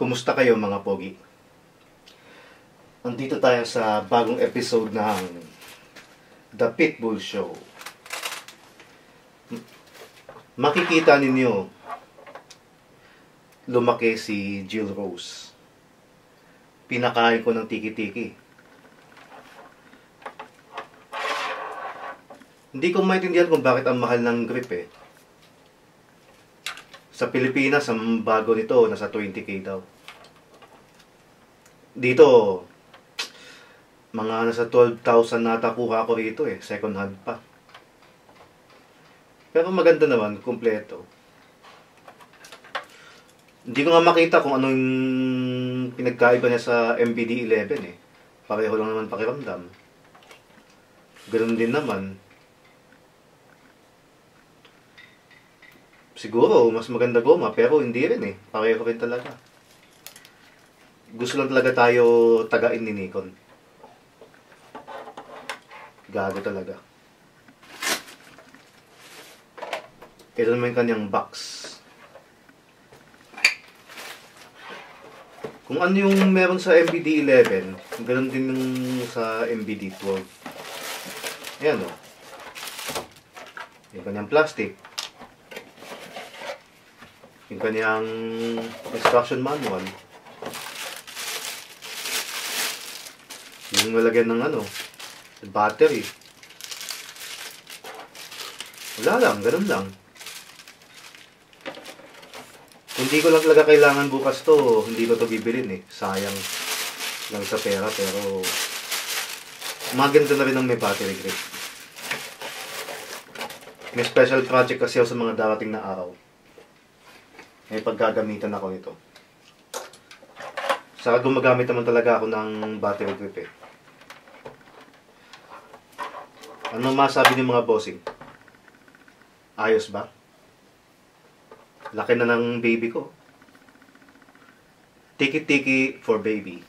Kumusta kayo mga pogi? Andito tayo sa bagong episode ng The Pitbull Show. Makikita ninyo, lumaki si Jill Rose. Pinakain ko ng tiki-tiki. Hindi ko maintindihan kung bakit ang mahal ng grip eh. Sa Pilipinas, ang bago nito, nasa 20k daw. Dito, mga nasa 12,000 nata kuha ko rito eh. Second hand pa. Pero maganda naman, kumpleto. Hindi ko nga makita kung anong pinagkaiba niya sa MBD11 eh. Pareho lang naman pakiramdam. Ganun din naman. Siguro, mas maganda goma, pero hindi rin eh. Pareho rin talaga. Gusto lang talaga tayo tagain ni Nikon. Gago talaga. Ito naman yung kanyang box. Kung ano yung meron sa MBD11, ganoon din yung sa MBD12. Ayan o. Yung kanyang plastic. Yung kanyang instruction manual. Yung nalagyan ng ano, battery. Wala lang, ganun lang. Hindi ko lang talaga kailangan bukas to, hindi ko to bibilin eh. Sayang lang sa pera, pero maganda na rin ang may battery grip. May special project kasi ako sa mga darating na araw. May pagkagamitan ako nito. Saka gumagamit naman talaga ako ng battery grip eh. Ano masabi ng mga bossing? Ayos ba? Laki na ng baby ko. Tiki-tiki for baby.